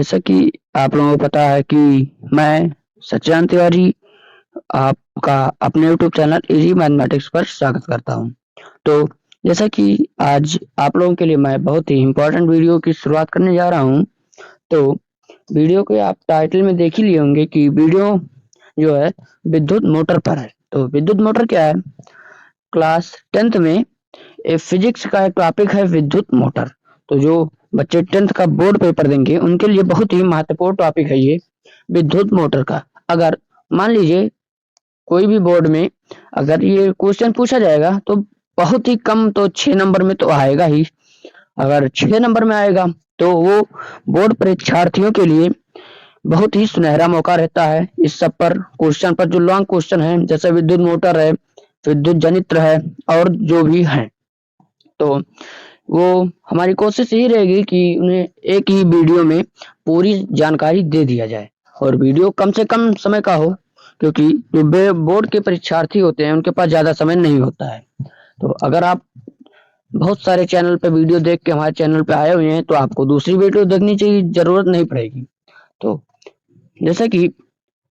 जैसा कि आप लोगों को पता है कि मैं सच्चिदानंद तिवारी आपका अपने यूट्यूब चैनल इजी मैथमेटिक्स पर स्वागत करता हूं। तो जैसा कि आज आप लोगों के लिए मैं बहुत ही इम्पोर्टेंट वीडियो की शुरुआत करने जा रहा हूं। तो वीडियो के आप टाइटल में देख ही लिए होंगे कि वीडियो जो है विद्युत मोटर पर है। तो विद्युत मोटर क्या है? क्लास 10th में फिजिक्स का एक टॉपिक है विद्युत मोटर। तो जो बच्चे 10th का बोर्ड पेपर देंगे उनके लिए बहुत ही महत्वपूर्ण टॉपिक है ये विद्युत मोटर का। अगर मान लीजिए कोई भी बोर्ड में अगर ये क्वेश्चन पूछा जाएगा तो बहुत ही कम तो 6 नंबर में तो आएगा ही। अगर 6 नंबर में आएगा तो वो बोर्ड परीक्षार्थियों के लिए बहुत ही सुनहरा मौका रहता है। इस सब पर क्वेश्चन पर जो लॉन्ग क्वेश्चन है जैसे विद्युत मोटर है, विद्युत जनित्र है और जो भी है, तो वो हमारी कोशिश यही रहेगी कि उन्हें एक ही वीडियो में पूरी जानकारी दे दिया जाए और वीडियो कम से कम समय का हो, क्योंकि जो बोर्ड के परीक्षार्थी होते हैं उनके पास ज़्यादा समय नहीं होता है। तो अगर आप बहुत सारे चैनल पे वीडियो देख के हमारे चैनल पे आए हुए हैं तो आपको दूसरी वीडियो देखने की जरूरत नहीं पड़ेगी। तो जैसा कि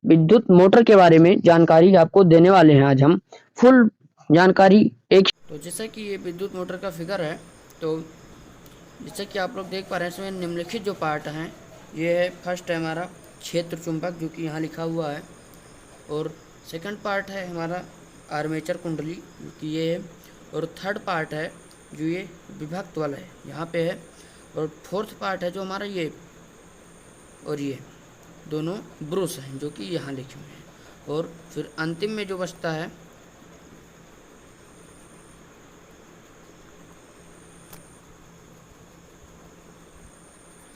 विद्युत मोटर के बारे में जानकारी आपको देने वाले हैं आज हम फुल जानकारी एक। तो जैसा कि ये विद्युत मोटर का फिगर है, तो जैसे कि आप लोग देख पा रहे हैं इसमें निम्नलिखित जो पार्ट हैं ये है, फर्स्ट है हमारा क्षेत्र चुंबक जो कि यहाँ लिखा हुआ है, और सेकंड पार्ट है हमारा आर्मेचर कुंडली जो कि ये है, और थर्ड पार्ट है जो ये विभक्त वाला है यहाँ पे है, और फोर्थ पार्ट है जो हमारा ये और ये दोनों ब्रूस हैं जो कि यहाँ लिखे हुए हैं, और फिर अंतिम में जो बचता है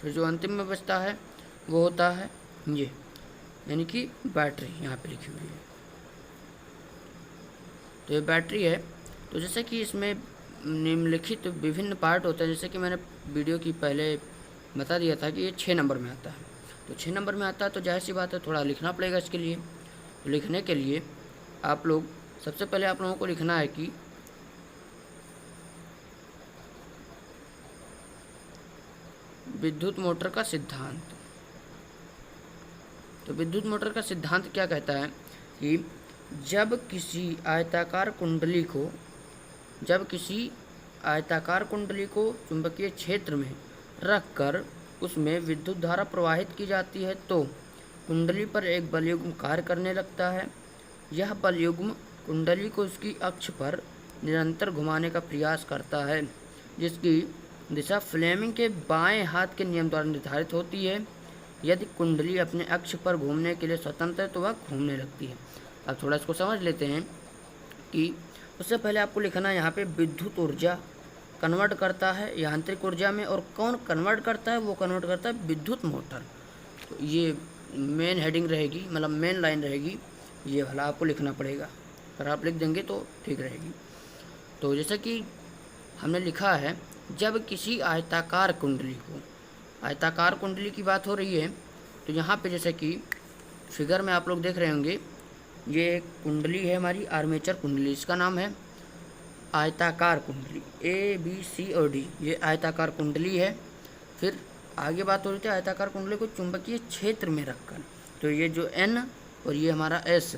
फिर जो अंतिम में बचता है वो होता है ये, यानी कि बैटरी यहाँ पे लिखी हुई है। तो ये बैटरी है। तो जैसे कि इसमें निम्नलिखित विभिन्न पार्ट होते हैं, जैसे कि मैंने वीडियो की पहले बता दिया था कि ये 6 नंबर में आता है। तो 6 नंबर में आता है तो जाहिर सी बात है थोड़ा लिखना पड़ेगा इसके लिए। तो लिखने के लिए आप लोग सबसे पहले आप लोगों को लिखना है कि विद्युत मोटर का सिद्धांत। तो विद्युत मोटर का सिद्धांत क्या कहता है कि जब किसी आयताकार कुंडली को चुंबकीय क्षेत्र में रखकर उसमें विद्युत धारा प्रवाहित की जाती है तो कुंडली पर एक बलयुग्म कार्य करने लगता है। यह बलयुग्म कुंडली को उसकी अक्ष पर निरंतर घुमाने का प्रयास करता है, जिसकी दिशा फ्लेमिंग के बाएं हाथ के नियम द्वारा निर्धारित होती है। यदि कुंडली अपने अक्ष पर घूमने के लिए स्वतंत्र है तो वह घूमने लगती है। अब थोड़ा इसको समझ लेते हैं कि उससे पहले आपको लिखना है यहाँ पे विद्युत ऊर्जा कन्वर्ट करता है यांत्रिक ऊर्जा में, और कौन कन्वर्ट करता है? वो कन्वर्ट करता है विद्युत मोटर। तो ये मेन हेडिंग रहेगी, मतलब मेन लाइन रहेगी, ये वाला आपको लिखना पड़ेगा। अगर आप लिख देंगे तो ठीक रहेगी। तो जैसा कि हमने लिखा है, जब किसी आयताकार कुंडली की बात हो रही है, तो यहाँ पे जैसे कि फिगर में आप लोग देख रहे होंगे, ये एक कुंडली है हमारी आर्मेचर कुंडली, इसका नाम है आयताकार कुंडली, ABC और D, ये आयताकार कुंडली है। फिर आगे बात हो रही थी आयताकार कुंडली को चुंबकीय क्षेत्र में रखकर, तो ये जो N और ये हमारा S,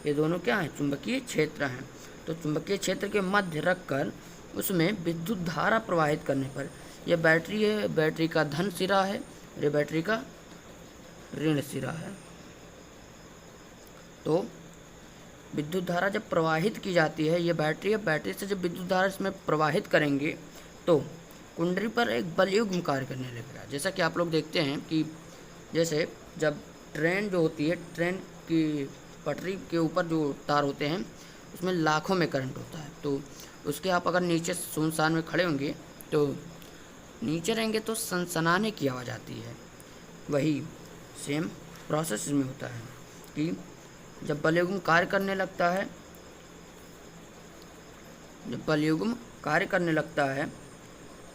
ये दोनों क्या हैं? चुंबकीय क्षेत्र हैं। तो चुंबकीय क्षेत्र के मध्य रखकर उसमें विद्युत धारा प्रवाहित करने पर, यह बैटरी है, बैटरी का धन सिरा है और ये बैटरी का ऋण सिरा है। तो विद्युत धारा जब प्रवाहित की जाती है, ये बैटरी है, बैटरी से जब विद्युत धारा इसमें प्रवाहित करेंगे तो कुंडली पर एक बलयुग्म कार्य करने लगेगा। जैसा कि आप लोग देखते हैं कि जैसे जब ट्रेन जो होती है, ट्रेन की पटरी के ऊपर जो तार होते हैं उसमें लाखों में करंट होता है, तो उसके आप अगर नीचे सुनसान में खड़े होंगे तो नीचे रहेंगे तो सनसनाने की आवाज़ आती है। वही सेम प्रोसेस में होता है कि जब बलयुग्म कार्य करने लगता है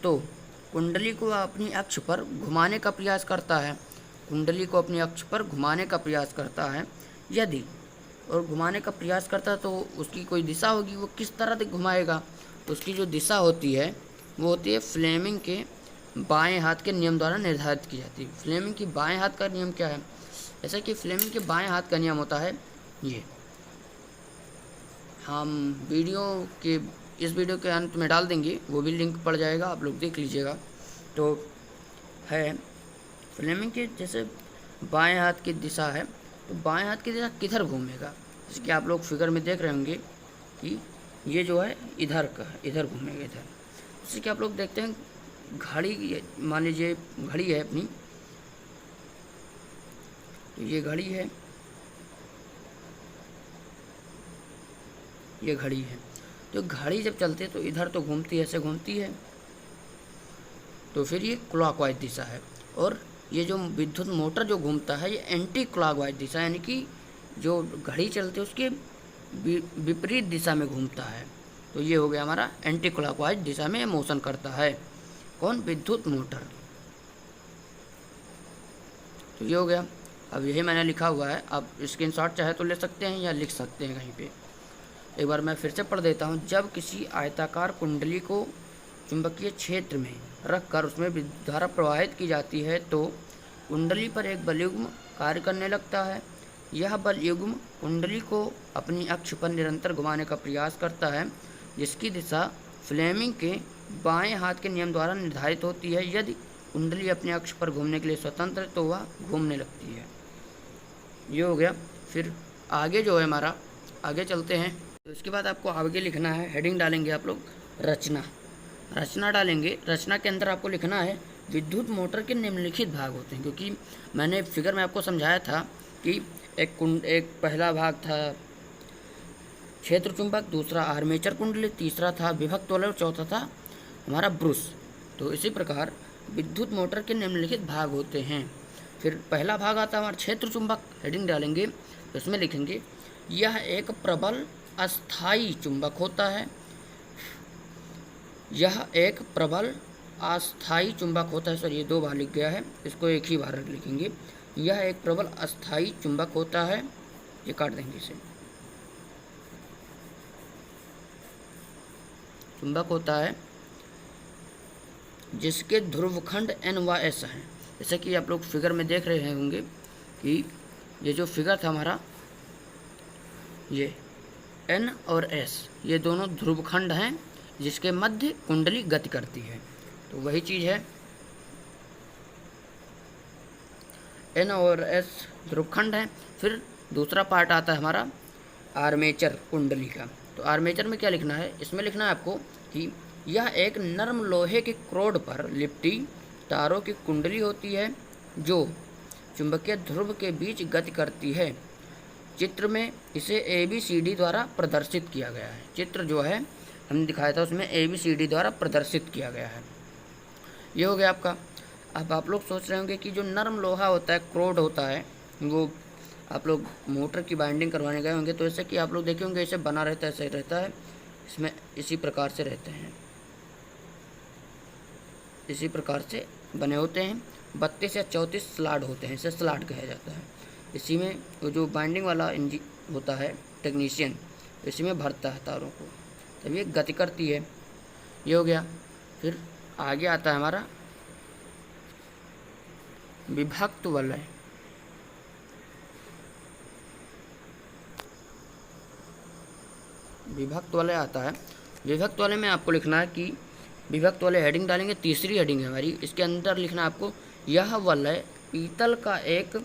तो कुंडली को अपनी अक्ष पर घुमाने का प्रयास करता है। यदि और घुमाने का प्रयास करता है तो उसकी कोई दिशा होगी, वो किस तरह से घुमाएगा? उसकी जो दिशा होती है वो होती है फ्लेमिंग के बाएं हाथ के नियम द्वारा निर्धारित की जाती है। फ्लेमिंग की बाएं हाथ का नियम क्या है? जैसे कि फ्लेमिंग के बाएं हाथ का नियम होता है ये, हम इस वीडियो के अंत में डाल देंगे, वो भी लिंक पड़ जाएगा, आप लोग देख लीजिएगा। तो है फ्लेमिंग के जैसे बाएं हाथ की दिशा है, तो बाएं हाथ की दिशा किधर घूमेगा? जैसे कि आप लोग फिगर में देख रहे होंगे कि ये जो है इधर का, इधर घूमेगा इधर। जैसे कि आप लोग देखते हैं घड़ी, मान लीजिए घड़ी है अपनी, तो ये घड़ी है, ये घड़ी है, तो घड़ी जब चलती है तो इधर तो घूमती है, ऐसे घूमती है, तो फिर ये क्लॉकवाइज दिशा है। और ये जो विद्युत मोटर जो घूमता है ये एंटी क्लॉकवाइज दिशा, यानी कि जो घड़ी चलती है उसके विपरीत दिशा में घूमता है। तो ये हो गया हमारा एंटी क्लॉकवाइज दिशा में मोशन करता है कौन? विद्युत मोटर। तो ये हो गया। अब यही मैंने लिखा हुआ है, आप स्क्रीनशॉट चाहे तो ले सकते हैं या लिख सकते हैं कहीं पे। एक बार मैं फिर से पढ़ देता हूँ। जब किसी आयताकार कुंडली को चुंबकीय क्षेत्र में रखकर उसमें विद्युत धारा प्रवाहित की जाती है तो कुंडली पर एक बलयुग्म कार्य करने लगता है। यह बलयुग्म कुंडली को अपनी अक्ष पर निरंतर घुमाने का प्रयास करता है, जिसकी दिशा फ्लेमिंग के बाएं हाथ के नियम द्वारा निर्धारित होती है। यदि कुंडली अपने अक्ष पर घूमने के लिए स्वतंत्र है तो वह घूमने लगती है। ये हो गया। फिर आगे जो है हमारा, आगे चलते हैं। तो इसके बाद आपको आगे लिखना है, हेडिंग डालेंगे आप लोग रचना डालेंगे। रचना के अंदर आपको लिखना है विद्युत मोटर के निम्नलिखित भाग होते हैं, क्योंकि मैंने फिगर में आपको समझाया था कि एक पहला भाग था क्षेत्र चुंबक, दूसरा आर्मेचर कुंडली, तीसरा था विभक्त वलय और चौथा था हमारा ब्रूस। तो इसी प्रकार विद्युत मोटर के निम्नलिखित भाग होते हैं। फिर पहला भाग आता है हमारा क्षेत्र चुंबक। हेडिंग डालेंगे तो इसमें लिखेंगे यह एक प्रबल अस्थायी चुंबक होता है। यह एक प्रबल अस्थायी चुंबक होता है। सर ये 2 बार लिख गया है, इसको एक ही बार लिखेंगे। यह एक प्रबल अस्थायी चुंबक होता है, ये काट देंगे इसे। चुंबक होता है जिसके ध्रुवखंड N व S हैं। जैसे कि आप लोग फिगर में देख रहे होंगे कि ये जो फिगर था हमारा, ये N और S ये दोनों ध्रुवखंड हैं जिसके मध्य कुंडली गति करती है। तो वही चीज़ है, N और S ध्रुवखंड है। फिर दूसरा पार्ट आता है हमारा आर्मेचर कुंडली का। तो आर्मेचर में क्या लिखना है? इसमें लिखना है आपको कि यह एक नरम लोहे के क्रोड पर लिपटी तारों की कुंडली होती है जो चुंबकीय ध्रुव के बीच गति करती है। चित्र में इसे ABCD द्वारा प्रदर्शित किया गया है। चित्र जो है हमने दिखाया था उसमें ABCD द्वारा प्रदर्शित किया गया है। ये हो गया आपका। अब आप लोग सोच रहे होंगे कि जो नरम लोहा होता है, क्रोड होता है, वो आप लोग मोटर की बाइंडिंग करवाने गए होंगे तो ऐसे कि आप लोग देखे होंगे इसे बना रहता है, ऐसे रहता है, इसमें इसी प्रकार से रहते हैं, इसी प्रकार से बने होते हैं। 32 या 34 स्लॉट होते हैं, इसे स्लॉट कहा जाता है। इसी में वो जो बाइंडिंग वाला इंजन होता है टेक्नीशियन, इसी में भरता है तारों को, तब ये गति करती है। ये हो गया। फिर आगे आता है हमारा विभक्त वलय। विभक्त वलय आता है। विभक्त वलय में आपको लिखना है कि विभक्त वलय हेडिंग डालेंगे, तीसरी हेडिंग है हमारी, इसके अंदर लिखना आपको यह वलय पीतल का एक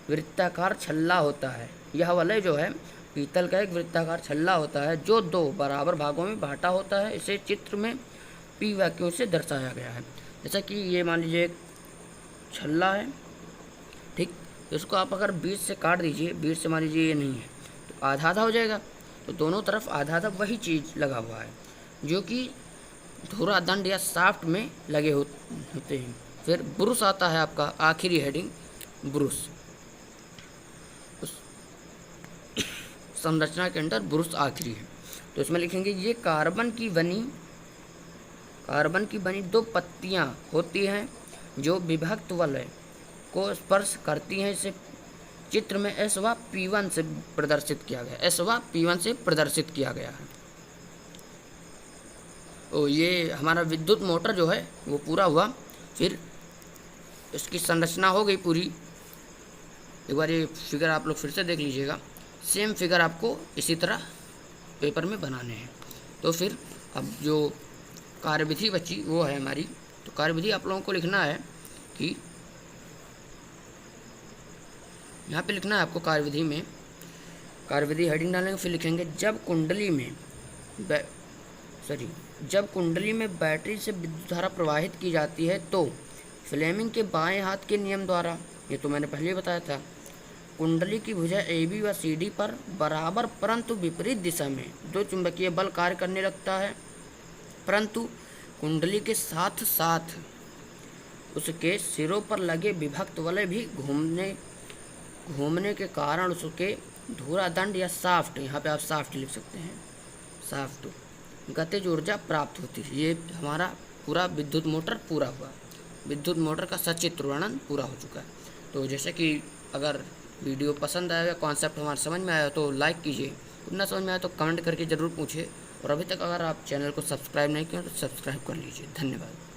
वृत्ताकार छल्ला होता है। यह वलय जो है पीतल का एक वृत्ताकार छल्ला होता है जो 2 बराबर भागों में बांटा होता है। इसे चित्र में P वाक्यों से दर्शाया गया है। जैसा कि ये मान लीजिए एक छल्ला है, ठीक, इसको आप अगर बीच से काट दीजिए, बीच से मान लीजिए ये नहीं है तो आधा आधा हो जाएगा। तो दोनों तरफ आधा आधा वही चीज़ लगा हुआ है जो कि धुरा दंड या शाफ्ट में लगे होते हैं। फिर ब्रूस आता है आपका, आखिरी हेडिंग ब्रूस। उस संरचना के अंदर ब्रूस आखिरी है। तो इसमें लिखेंगे ये कार्बन की बनी 2 पत्तियां होती हैं जो विभक्त वलय को स्पर्श करती हैं। इसे चित्र में S व P1 से प्रदर्शित किया गया, S व P1 से प्रदर्शित किया गया है। तो ये हमारा विद्युत मोटर जो है वो पूरा हुआ। फिर इसकी संरचना हो गई पूरी। एक बार ये फिगर आप लोग फिर से देख लीजिएगा। सेम फिगर आपको इसी तरह पेपर में बनाने हैं। तो फिर अब जो कार्यविधि बची वो है हमारी। तो कार्यविधि आप लोगों को लिखना है कि यहाँ पे लिखना है आपको कार्यविधि में, कार्यविधि हेडिंग डालेंगे, फिर लिखेंगे जब कुंडली में बैटरी से विद्युत धारा प्रवाहित की जाती है तो फ्लेमिंग के बाएं हाथ के नियम द्वारा, ये तो मैंने पहले ही बताया था, कुंडली की भुजा AB व CD पर बराबर परंतु विपरीत दिशा में दो चुंबकीय बल कार्य करने लगता है, परंतु कुंडली के साथ साथ उसके सिरों पर लगे विभक्त वलय भी घूमने के कारण उसके धुरादंड या शाफ्ट, यहाँ पे आप शाफ्ट लिख सकते हैं, शाफ्ट गतिज ऊर्जा प्राप्त होती है। ये हमारा पूरा विद्युत मोटर पूरा हुआ, विद्युत मोटर का सचित्र वर्णन पूरा हो चुका है। तो जैसे कि अगर वीडियो पसंद आया या कॉन्सेप्ट हमारा समझ में आया तो लाइक कीजिए, कुछ ना समझ में आया तो कमेंट करके ज़रूर पूछिए, और अभी तक अगर आप चैनल को सब्सक्राइब नहीं किए तो सब्सक्राइब कर लीजिए। धन्यवाद।